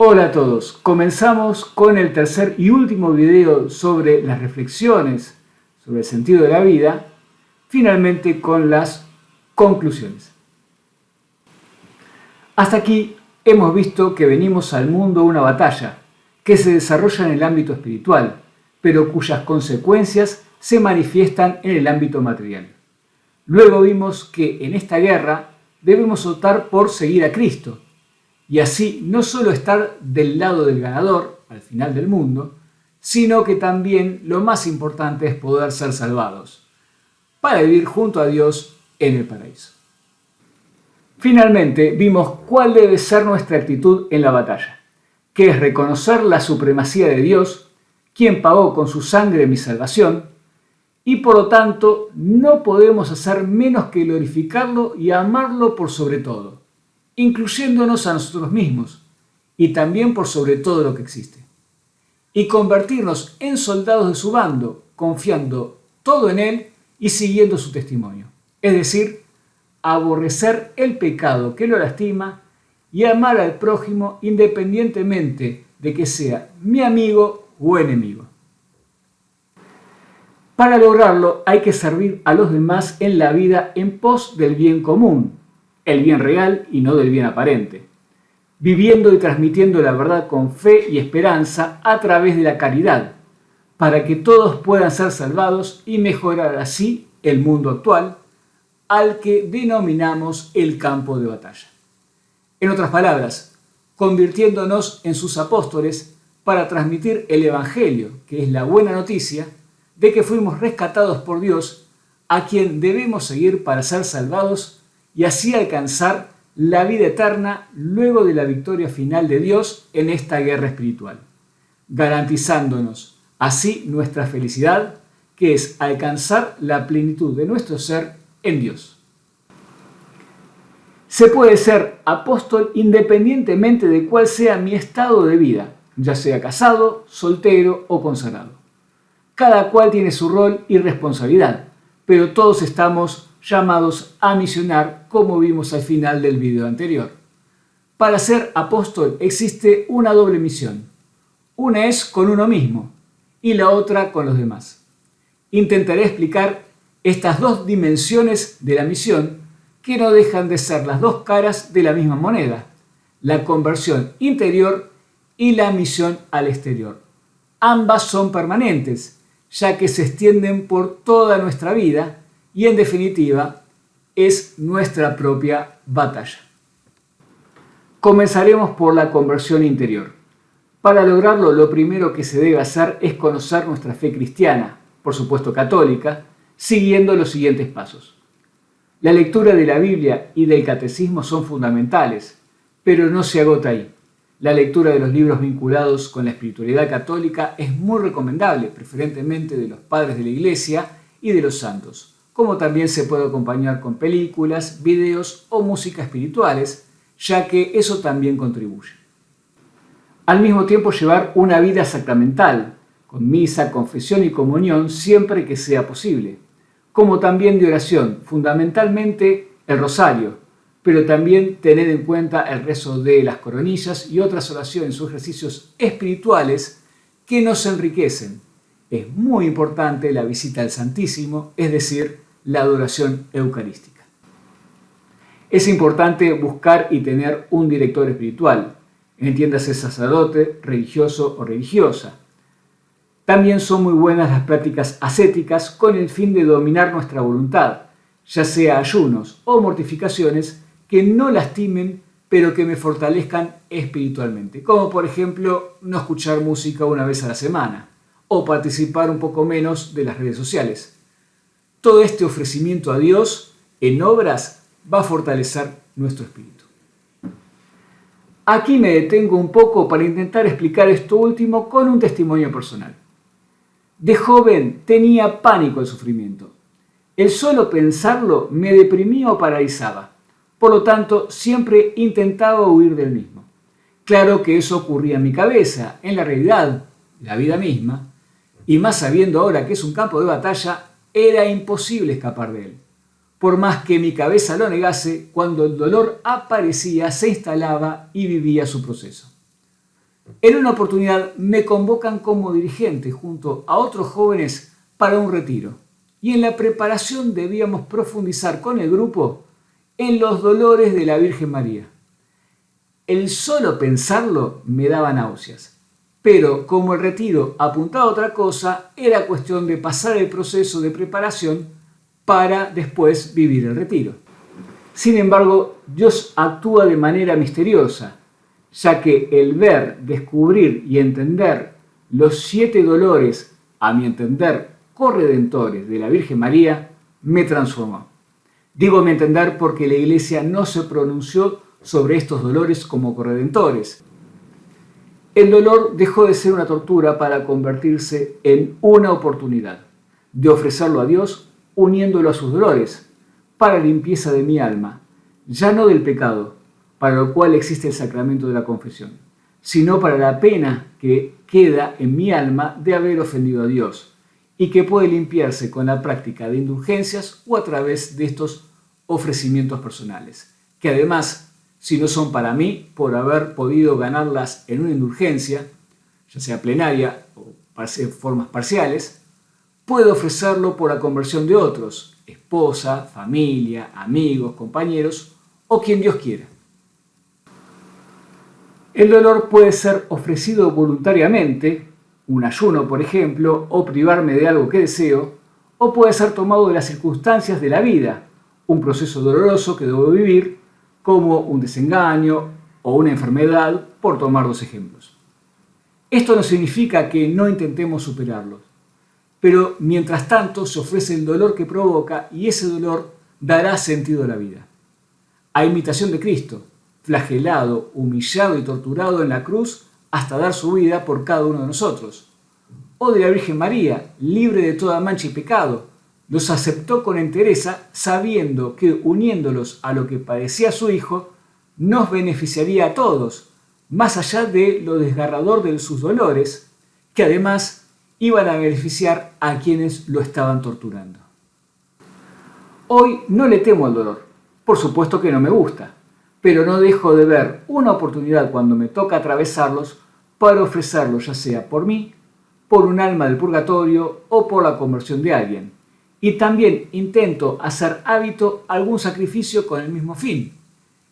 Hola a todos, comenzamos con el tercer y último video sobre las reflexiones sobre el sentido de la vida, finalmente con las conclusiones. Hasta aquí hemos visto que venimos al mundo a una batalla que se desarrolla en el ámbito espiritual, pero cuyas consecuencias se manifiestan en el ámbito material. Luego vimos que en esta guerra debemos optar por seguir a Cristo, y así no solo estar del lado del ganador al final del mundo, sino que también lo más importante es poder ser salvados, para vivir junto a Dios en el paraíso. Finalmente vimos cuál debe ser nuestra actitud en la batalla, que es reconocer la supremacía de Dios, quien pagó con su sangre mi salvación, y por lo tanto no podemos hacer menos que glorificarlo y amarlo por sobre todo, incluyéndonos a nosotros mismos y también por sobre todo lo que existe, y convertirnos en soldados de su bando, confiando todo en Él y siguiendo su testimonio, es decir, aborrecer el pecado que lo lastima y amar al prójimo independientemente de que sea mi amigo o enemigo. Para lograrlo hay que servir a los demás en la vida en pos del bien común, el bien real y no del bien aparente, viviendo y transmitiendo la verdad con fe y esperanza a través de la caridad, para que todos puedan ser salvados y mejorar así el mundo actual, al que denominamos el campo de batalla. En otras palabras, convirtiéndonos en sus apóstoles para transmitir el Evangelio, que es la buena noticia de que fuimos rescatados por Dios, a quien debemos seguir para ser salvados y así alcanzar la vida eterna luego de la victoria final de Dios en esta guerra espiritual, garantizándonos así nuestra felicidad, que es alcanzar la plenitud de nuestro ser en Dios. Se puede ser apóstol independientemente de cuál sea mi estado de vida, ya sea casado, soltero o consagrado. Cada cual tiene su rol y responsabilidad, pero todos estamos llamados a misionar, como vimos al final del video anterior. Para ser apóstol existe una doble misión. Una es con uno mismo y la otra con los demás. Intentaré explicar estas dos dimensiones de la misión que no dejan de ser las dos caras de la misma moneda, la conversión interior y la misión al exterior. Ambas son permanentes, ya que se extienden por toda nuestra vida y en definitiva es nuestra propia batalla. Comenzaremos por la conversión interior. Para lograrlo, lo primero que se debe hacer es conocer nuestra fe cristiana, por supuesto católica, siguiendo los siguientes pasos. La lectura de la Biblia y del catecismo son fundamentales, pero no se agota ahí. La lectura de los libros vinculados con la espiritualidad católica es muy recomendable, preferentemente de los padres de la Iglesia y de los santos, como también se puede acompañar con películas, videos o música espirituales, ya que eso también contribuye. Al mismo tiempo, llevar una vida sacramental, con misa, confesión y comunión siempre que sea posible, como también de oración, fundamentalmente el rosario, pero también tener en cuenta el rezo de las coronillas y otras oraciones o ejercicios espirituales que nos enriquecen. Es muy importante la visita al Santísimo, es decir, la adoración eucarística. Es importante buscar y tener un director espiritual, entiéndase sacerdote, religioso o religiosa. También son muy buenas las prácticas ascéticas con el fin de dominar nuestra voluntad, ya sea ayunos o mortificaciones que no lastimen, pero que me fortalezcan espiritualmente, como por ejemplo no escuchar música una vez a la semana o participar un poco menos de las redes sociales. Todo este ofrecimiento a Dios en obras va a fortalecer nuestro espíritu. Aquí me detengo un poco para intentar explicar esto último con un testimonio personal. De joven tenía pánico al sufrimiento. El solo pensarlo me deprimía o paralizaba. Por lo tanto, siempre intentaba huir del mismo. Claro que eso ocurría en mi cabeza, en la realidad, la vida misma, y más sabiendo ahora que es un campo de batalla, era imposible escapar de él. Por más que mi cabeza lo negase, cuando el dolor aparecía, se instalaba y vivía su proceso. En una oportunidad me convocan como dirigente junto a otros jóvenes para un retiro y en la preparación debíamos profundizar con el grupo en los dolores de la Virgen María. El solo pensarlo me daba náuseas, pero como el retiro apuntaba a otra cosa, era cuestión de pasar el proceso de preparación para después vivir el retiro. Sin embargo, Dios actúa de manera misteriosa, ya que el ver, descubrir y entender los 7 dolores, a mi entender, corredentores de la Virgen María, me transformó. Digo a mi entender porque la Iglesia no se pronunció sobre estos dolores como corredentores. El dolor dejó de ser una tortura para convertirse en una oportunidad de ofrecerlo a Dios uniéndolo a sus dolores para limpieza de mi alma, ya no del pecado, para lo cual existe el sacramento de la confesión, sino para la pena que queda en mi alma de haber ofendido a Dios y que puede limpiarse con la práctica de indulgencias o a través de estos ofrecimientos personales, que además, si no son para mí, por haber podido ganarlas en una indulgencia, ya sea plenaria o formas parciales, puedo ofrecerlo por la conversión de otros, esposa, familia, amigos, compañeros o quien Dios quiera. El dolor puede ser ofrecido voluntariamente, un ayuno por ejemplo, o privarme de algo que deseo, o puede ser tomado de las circunstancias de la vida, un proceso doloroso que debo vivir, como un desengaño o una enfermedad, por tomar 2 ejemplos. Esto no significa que no intentemos superarlos, pero mientras tanto se ofrece el dolor que provoca y ese dolor dará sentido a la vida. A imitación de Cristo, flagelado, humillado y torturado en la cruz hasta dar su vida por cada uno de nosotros. O de la Virgen María, libre de toda mancha y pecado, los aceptó con entereza sabiendo que uniéndolos a lo que padecía su Hijo, nos beneficiaría a todos, más allá de lo desgarrador de sus dolores, que además iban a beneficiar a quienes lo estaban torturando. Hoy no le temo al dolor, por supuesto que no me gusta, pero no dejo de ver una oportunidad cuando me toca atravesarlos para ofrecerlo ya sea por mí, por un alma del purgatorio o por la conversión de alguien. Y también intento hacer hábito algún sacrificio con el mismo fin,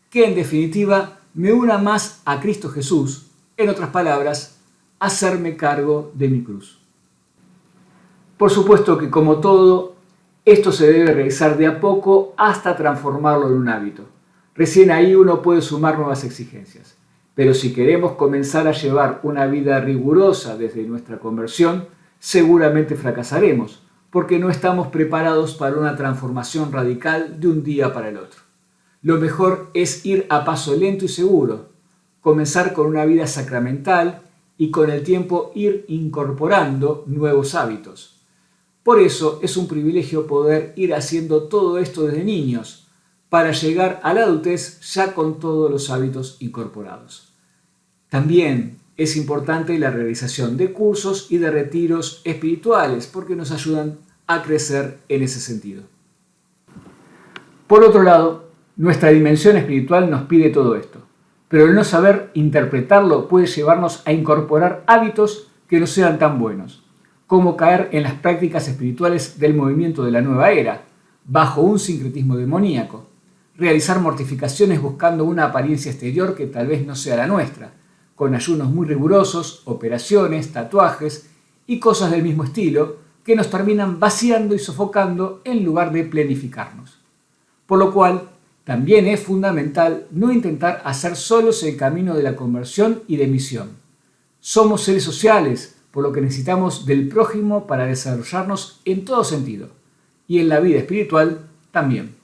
que en definitiva me una más a Cristo Jesús, en otras palabras, hacerme cargo de mi cruz. Por supuesto que como todo, esto se debe realizar de a poco hasta transformarlo en un hábito. Recién ahí uno puede sumar nuevas exigencias. Pero si queremos comenzar a llevar una vida rigurosa desde nuestra conversión, seguramente fracasaremos, porque no estamos preparados para una transformación radical de un día para el otro. Lo mejor es ir a paso lento y seguro, comenzar con una vida sacramental y con el tiempo ir incorporando nuevos hábitos. Por eso es un privilegio poder ir haciendo todo esto desde niños, para llegar a la adultez ya con todos los hábitos incorporados. También es importante la realización de cursos y de retiros espirituales porque nos ayudan a crecer en ese sentido. Por otro lado, nuestra dimensión espiritual nos pide todo esto, pero el no saber interpretarlo puede llevarnos a incorporar hábitos que no sean tan buenos, como caer en las prácticas espirituales del movimiento de la nueva era, bajo un sincretismo demoníaco, realizar mortificaciones buscando una apariencia exterior que tal vez no sea la nuestra, con ayunos muy rigurosos, operaciones, tatuajes y cosas del mismo estilo que nos terminan vaciando y sofocando en lugar de plenificarnos. Por lo cual, también es fundamental no intentar hacer solos el camino de la conversión y de misión. Somos seres sociales, por lo que necesitamos del prójimo para desarrollarnos en todo sentido, y en la vida espiritual también.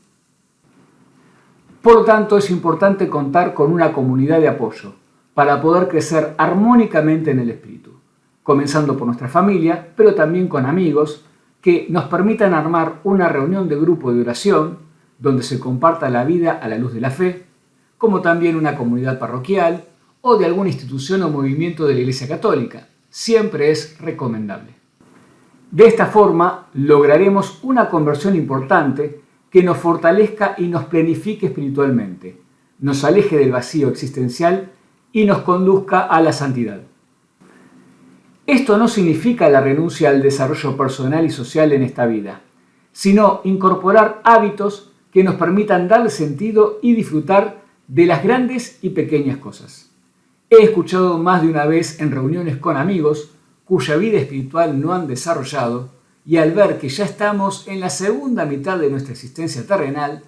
Por lo tanto, es importante contar con una comunidad de apoyo para poder crecer armónicamente en el espíritu, comenzando por nuestra familia, pero también con amigos que nos permitan armar una reunión de grupo de oración donde se comparta la vida a la luz de la fe, como también una comunidad parroquial o de alguna institución o movimiento de la Iglesia Católica. Siempre es recomendable. De esta forma lograremos una conversión importante que nos fortalezca y nos plenifique espiritualmente, nos aleje del vacío existencial y nos conduzca a la santidad. Esto no significa la renuncia al desarrollo personal y social en esta vida, sino incorporar hábitos que nos permitan darle sentido y disfrutar de las grandes y pequeñas cosas. He escuchado más de una vez en reuniones con amigos cuya vida espiritual no han desarrollado, y al ver que ya estamos en la segunda mitad de nuestra existencia terrenal,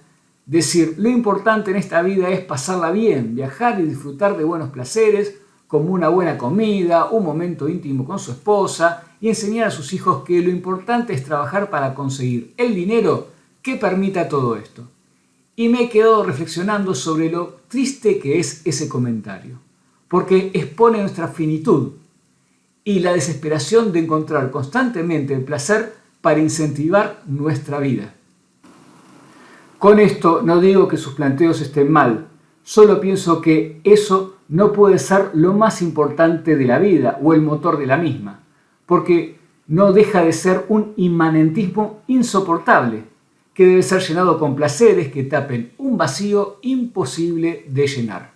decir lo importante en esta vida es pasarla bien, viajar y disfrutar de buenos placeres, como una buena comida, un momento íntimo con su esposa, y enseñar a sus hijos que lo importante es trabajar para conseguir el dinero que permita todo esto. Y me he quedado reflexionando sobre lo triste que es ese comentario, porque expone nuestra finitud y la desesperación de encontrar constantemente el placer para incentivar nuestra vida. Con esto no digo que sus planteos estén mal, solo pienso que eso no puede ser lo más importante de la vida o el motor de la misma, porque no deja de ser un inmanentismo insoportable, que debe ser llenado con placeres que tapen un vacío imposible de llenar.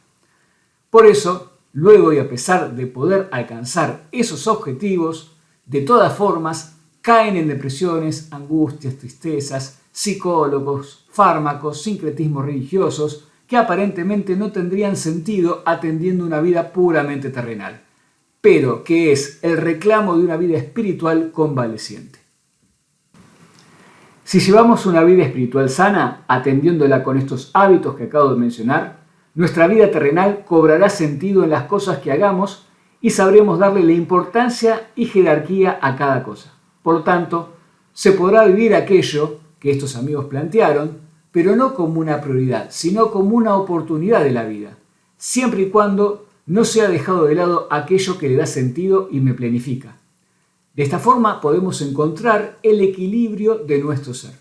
Por eso, luego y a pesar de poder alcanzar esos objetivos, de todas formas caen en depresiones, angustias, tristezas, psicólogos, fármacos, sincretismos religiosos que aparentemente no tendrían sentido atendiendo una vida puramente terrenal, pero que es el reclamo de una vida espiritual convaleciente. Si llevamos una vida espiritual sana, atendiéndola con estos hábitos que acabo de mencionar, nuestra vida terrenal cobrará sentido en las cosas que hagamos y sabremos darle la importancia y jerarquía a cada cosa. Por lo tanto, se podrá vivir aquello que estos amigos plantearon, pero no como una prioridad, sino como una oportunidad de la vida, siempre y cuando no sea dejado de lado aquello que le da sentido y me planifica. De esta forma podemos encontrar el equilibrio de nuestro ser.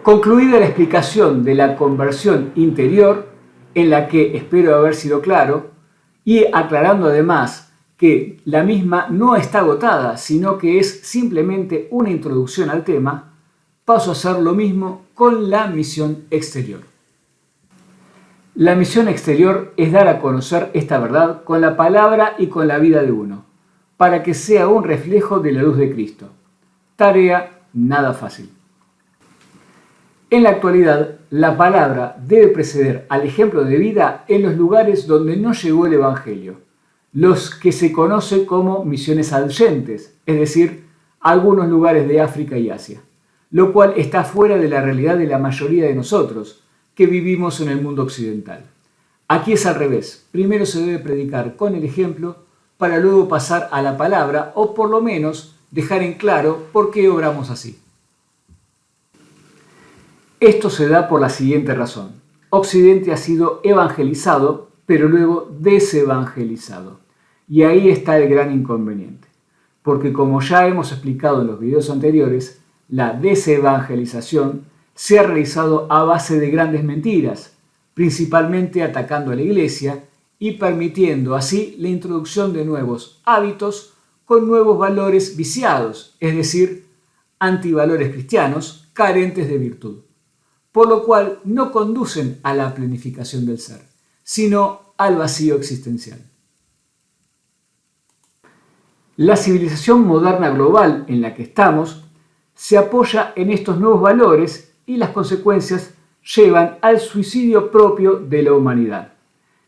Concluida la explicación de la conversión interior, en la que espero haber sido claro, y aclarando además que la misma no está agotada, sino que es simplemente una introducción al tema, paso a hacer lo mismo con la misión exterior. La misión exterior es dar a conocer esta verdad con la palabra y con la vida de uno, para que sea un reflejo de la luz de Cristo. Tarea nada fácil. En la actualidad, la palabra debe preceder al ejemplo de vida en los lugares donde no llegó el Evangelio, los que se conocen como misiones adyentes, es decir, algunos lugares de África y Asia, lo cual está fuera de la realidad de la mayoría de nosotros, que vivimos en el mundo occidental. Aquí es al revés, primero se debe predicar con el ejemplo para luego pasar a la palabra o por lo menos dejar en claro por qué obramos así. Esto se da por la siguiente razón. Occidente ha sido evangelizado, pero luego desevangelizado. Y ahí está el gran inconveniente. Porque como ya hemos explicado en los videos anteriores, la desevangelización se ha realizado a base de grandes mentiras, principalmente atacando a la Iglesia y permitiendo así la introducción de nuevos hábitos con nuevos valores viciados, es decir, antivalores cristianos carentes de virtud, por lo cual no conducen a la planificación del ser, sino al vacío existencial. La civilización moderna global en la que estamos se apoya en estos nuevos valores y las consecuencias llevan al suicidio propio de la humanidad.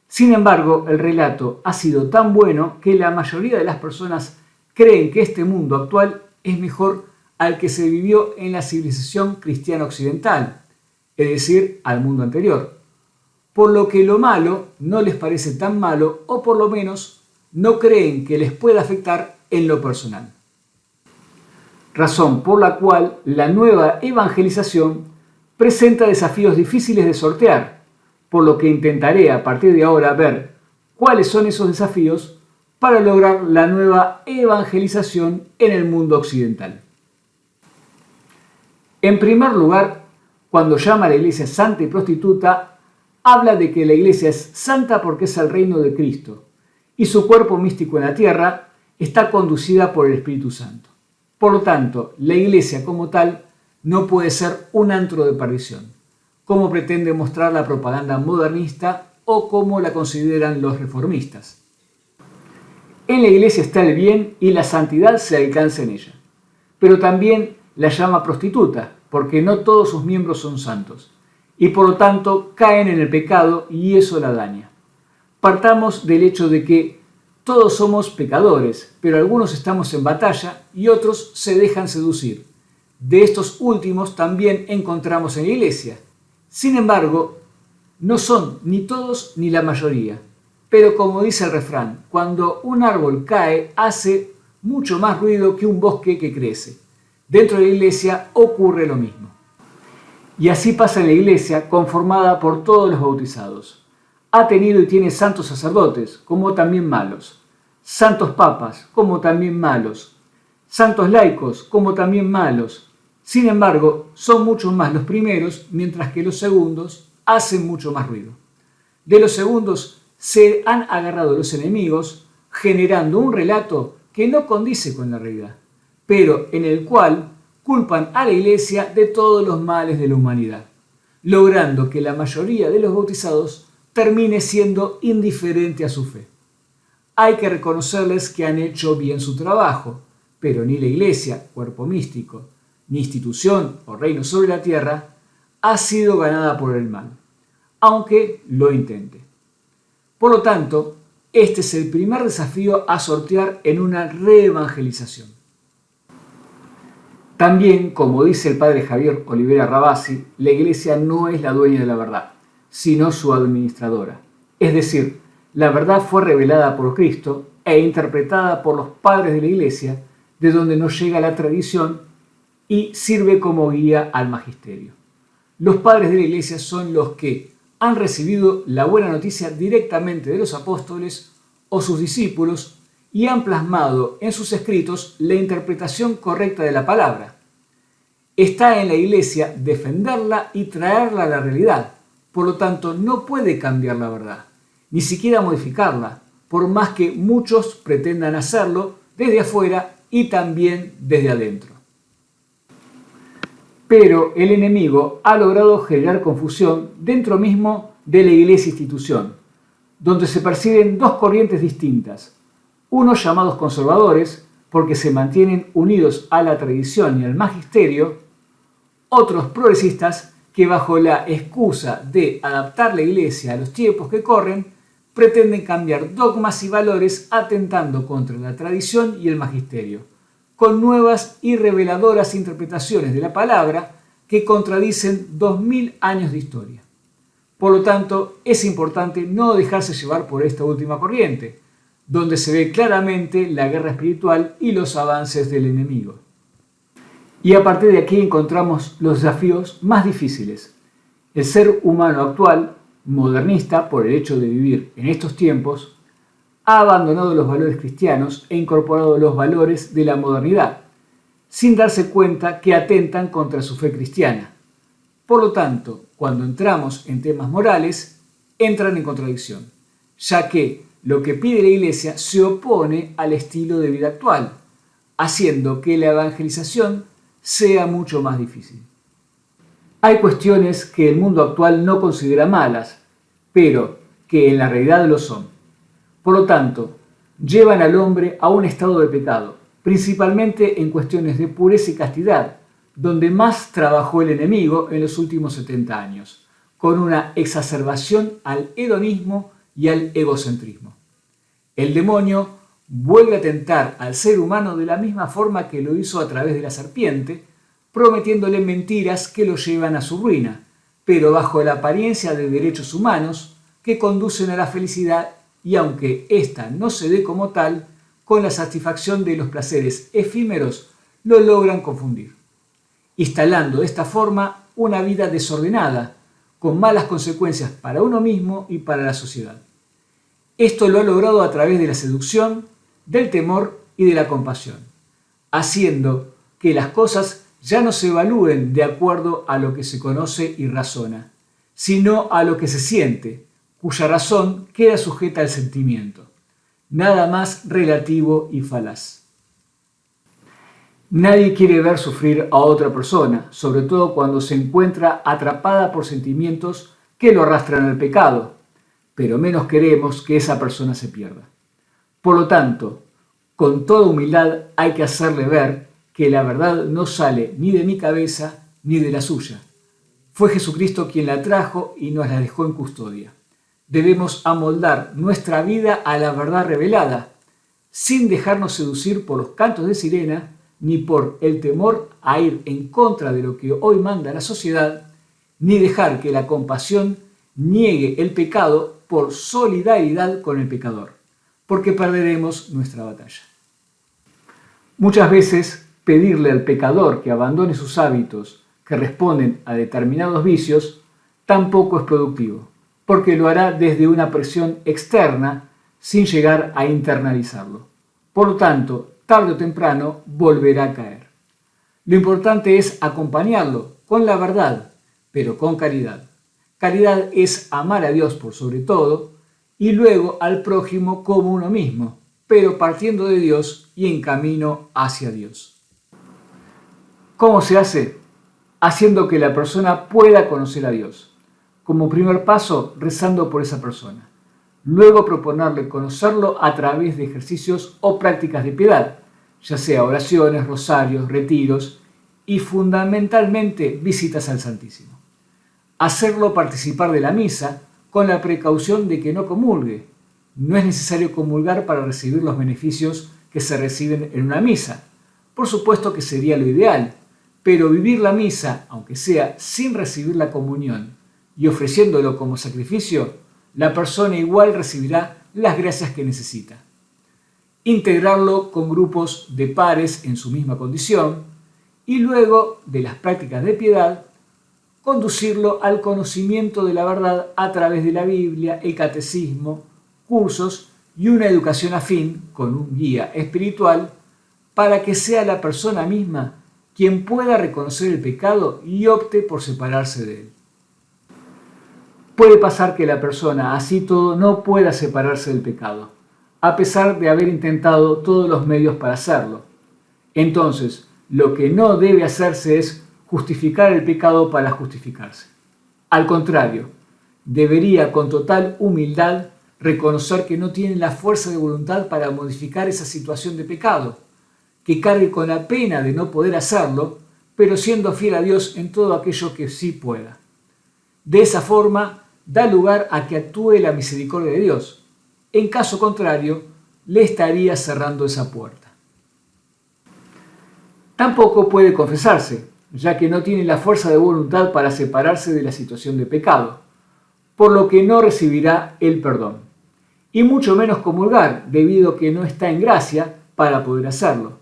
Sin embargo, el relato ha sido tan bueno que la mayoría de las personas creen que este mundo actual es mejor al que se vivió en la civilización cristiana occidental, es decir, al mundo anterior, por lo que lo malo no les parece tan malo o por lo menos no creen que les pueda afectar en lo personal. Razón por la cual la nueva evangelización presenta desafíos difíciles de sortear, por lo que intentaré a partir de ahora ver cuáles son esos desafíos para lograr la nueva evangelización en el mundo occidental. En primer lugar, cuando llama a la iglesia santa y prostituta, habla de que la iglesia es santa porque es el reino de Cristo y su cuerpo místico en la tierra está conducida por el Espíritu Santo. Por lo tanto, la iglesia como tal no puede ser un antro de perdición, como pretende mostrar la propaganda modernista o como la consideran los reformistas. En la Iglesia está el bien y la santidad se alcanza en ella, pero también la llama prostituta, porque no todos sus miembros son santos, y por lo tanto caen en el pecado y eso la daña. Partamos del hecho de que todos somos pecadores, pero algunos estamos en batalla y otros se dejan seducir. De estos últimos también encontramos en la Iglesia. Sin embargo, no son ni todos ni la mayoría. Pero como dice el refrán, cuando un árbol cae hace mucho más ruido que un bosque que crece. Dentro de la Iglesia ocurre lo mismo. Y así pasa en la Iglesia, conformada por todos los bautizados. Ha tenido y tiene santos sacerdotes, como también malos, santos papas, como también malos, santos laicos, como también malos. Sin embargo, son mucho más los primeros, mientras que los segundos hacen mucho más ruido. De los segundos se han agarrado los enemigos, generando un relato que no condice con la realidad, pero en el cual culpan a la Iglesia de todos los males de la humanidad, logrando que la mayoría de los bautizados termine siendo indiferente a su fe. Hay que reconocerles que han hecho bien su trabajo, pero ni la Iglesia, cuerpo místico, ni institución o reino sobre la tierra ha sido ganada por el mal, aunque lo intente. Por lo tanto, este es el primer desafío a sortear en una reevangelización. También, como dice el padre Javier Olivera Rabasi, la Iglesia no es la dueña de la verdad, sino su administradora. Es decir, la verdad fue revelada por Cristo e interpretada por los padres de la Iglesia, de donde nos llega la tradición y sirve como guía al magisterio. Los padres de la Iglesia son los que han recibido la buena noticia directamente de los apóstoles o sus discípulos y han plasmado en sus escritos la interpretación correcta de la palabra. Está en la Iglesia defenderla y traerla a la realidad. Por lo tanto, no puede cambiar la verdad, ni siquiera modificarla, por más que muchos pretendan hacerlo desde afuera y también desde adentro. Pero el enemigo ha logrado generar confusión dentro mismo de la Iglesia institución, donde se perciben dos corrientes distintas, unos llamados conservadores, porque se mantienen unidos a la tradición y al magisterio, otros progresistas que bajo la excusa de adaptar la Iglesia a los tiempos que corren, pretenden cambiar dogmas y valores atentando contra la tradición y el magisterio, con nuevas y reveladoras interpretaciones de la palabra que contradicen 2000 años de historia. Por lo tanto, es importante no dejarse llevar por esta última corriente, donde se ve claramente la guerra espiritual y los avances del enemigo. Y a partir de aquí encontramos los desafíos más difíciles. El ser humano actual, modernista por el hecho de vivir en estos tiempos, ha abandonado los valores cristianos e incorporado los valores de la modernidad, sin darse cuenta que atentan contra su fe cristiana. Por lo tanto, cuando entramos en temas morales, entran en contradicción, ya que lo que pide la Iglesia se opone al estilo de vida actual, haciendo que la evangelización sea mucho más difícil. Hay cuestiones que el mundo actual no considera malas, pero que en la realidad lo son. Por lo tanto, llevan al hombre a un estado de pecado, principalmente en cuestiones de pureza y castidad, donde más trabajó el enemigo en los últimos 70 años, con una exacerbación al hedonismo y al egocentrismo. El demonio vuelve a tentar al ser humano de la misma forma que lo hizo a través de la serpiente, prometiéndole mentiras que lo llevan a su ruina, pero bajo la apariencia de derechos humanos que conducen a la felicidad y aunque ésta no se dé como tal, con la satisfacción de los placeres efímeros lo logran confundir, instalando de esta forma una vida desordenada, con malas consecuencias para uno mismo y para la sociedad. Esto lo ha logrado a través de la seducción, del temor y de la compasión, haciendo que las cosas ya no se evalúen de acuerdo a lo que se conoce y razona, sino a lo que se siente, cuya razón queda sujeta al sentimiento, nada más relativo y falaz. Nadie quiere ver sufrir a otra persona, sobre todo cuando se encuentra atrapada por sentimientos que lo arrastran al pecado, pero menos queremos que esa persona se pierda. Por lo tanto, con toda humildad hay que hacerle ver que la verdad no sale ni de mi cabeza ni de la suya. Fue Jesucristo quien la trajo y nos la dejó en custodia. Debemos amoldar nuestra vida a la verdad revelada, sin dejarnos seducir por los cantos de sirena ni por el temor a ir en contra de lo que hoy manda la sociedad, ni dejar que la compasión niegue el pecado por solidaridad con el pecador, porque perderemos nuestra batalla. Muchas veces pedirle al pecador que abandone sus hábitos que responden a determinados vicios tampoco es productivo, porque lo hará desde una presión externa sin llegar a internalizarlo. Por lo tanto, tarde o temprano volverá a caer. Lo importante es acompañarlo con la verdad, pero con caridad. Caridad es amar a Dios por sobre todo y luego al prójimo como uno mismo, pero partiendo de Dios y en camino hacia Dios. ¿Cómo se hace? Haciendo que la persona pueda conocer a Dios. Como primer paso, rezando por esa persona. Luego proponerle conocerlo a través de ejercicios o prácticas de piedad, ya sea oraciones, rosarios, retiros y fundamentalmente visitas al Santísimo. Hacerlo participar de la misa con la precaución de que no comulgue. No es necesario comulgar para recibir los beneficios que se reciben en una misa. Por supuesto que sería lo ideal, pero vivir la misa, aunque sea sin recibir la comunión y ofreciéndolo como sacrificio, la persona igual recibirá las gracias que necesita. Integrarlo con grupos de pares en su misma condición y luego de las prácticas de piedad, conducirlo al conocimiento de la verdad a través de la Biblia, el catecismo, cursos y una educación afín con un guía espiritual para que sea la persona misma quien pueda reconocer el pecado y opte por separarse de él. Puede pasar que la persona, así todo, no pueda separarse del pecado, a pesar de haber intentado todos los medios para hacerlo. Entonces, lo que no debe hacerse es justificar el pecado para justificarse. Al contrario, debería con total humildad reconocer que no tiene la fuerza de voluntad para modificar esa situación de pecado, que cargue con la pena de no poder hacerlo, pero siendo fiel a Dios en todo aquello que sí pueda. De esa forma, da lugar a que actúe la misericordia de Dios. En caso contrario, le estaría cerrando esa puerta. Tampoco puede confesarse, ya que no tiene la fuerza de voluntad para separarse de la situación de pecado, por lo que no recibirá el perdón. Y mucho menos comulgar, debido a que no está en gracia para poder hacerlo.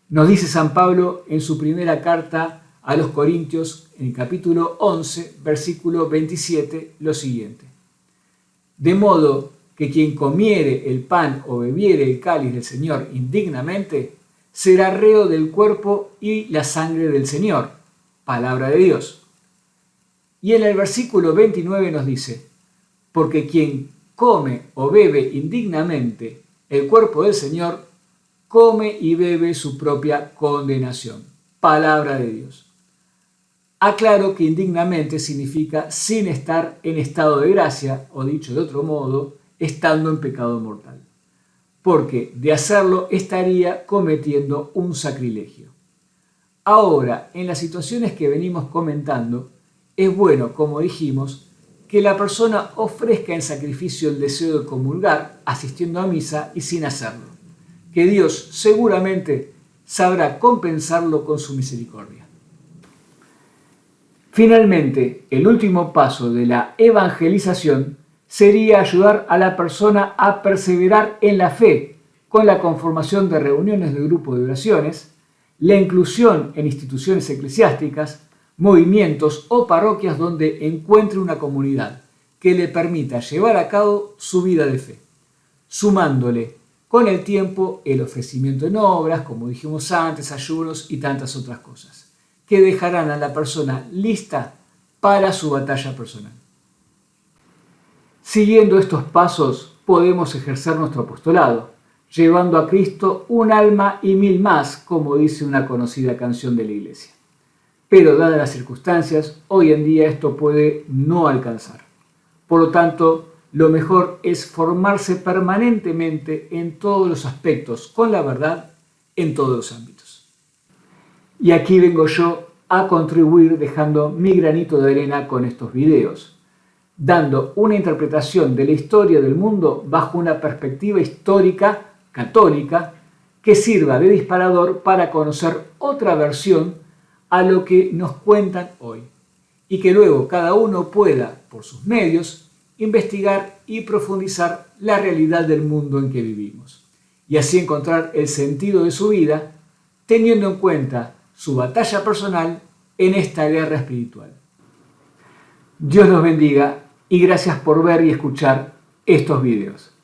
Nos dice San Pablo en su primera carta a los Corintios, en el capítulo 11, versículo 27, lo siguiente. De modo que quien comiere el pan o bebiere el cáliz del Señor indignamente, será reo del cuerpo y la sangre del Señor. Palabra de Dios. Y en el versículo 29 nos dice, porque quien come o bebe indignamente el cuerpo del Señor, come y bebe su propia condenación. Palabra de Dios. Aclaro que indignamente significa sin estar en estado de gracia, o dicho de otro modo, estando en pecado mortal. Porque de hacerlo estaría cometiendo un sacrilegio. Ahora, en las situaciones que venimos comentando, es bueno, como dijimos, que la persona ofrezca en sacrificio el deseo de comulgar, asistiendo a misa y sin hacerlo, que Dios seguramente sabrá compensarlo con su misericordia. Finalmente, el último paso de la evangelización sería ayudar a la persona a perseverar en la fe con la conformación de reuniones de grupo de oraciones, la inclusión en instituciones eclesiásticas, movimientos o parroquias donde encuentre una comunidad que le permita llevar a cabo su vida de fe, sumándole con el tiempo el ofrecimiento en obras, como dijimos antes, ayunos y tantas otras cosas, que dejarán a la persona lista para su batalla personal. Siguiendo estos pasos podemos ejercer nuestro apostolado, llevando a Cristo un alma y mil más, como dice una conocida canción de la Iglesia. Pero dadas las circunstancias, hoy en día esto puede no alcanzar. Por lo tanto, lo mejor es formarse permanentemente en todos los aspectos, con la verdad en todos los ámbitos. Y aquí vengo yo a contribuir dejando mi granito de arena con estos videos, dando una interpretación de la historia del mundo bajo una perspectiva histórica católica que sirva de disparador para conocer otra versión a lo que nos cuentan hoy y que luego cada uno pueda, por sus medios, investigar y profundizar la realidad del mundo en que vivimos y así encontrar el sentido de su vida teniendo en cuenta su batalla personal en esta guerra espiritual. Dios los bendiga y gracias por ver y escuchar estos videos.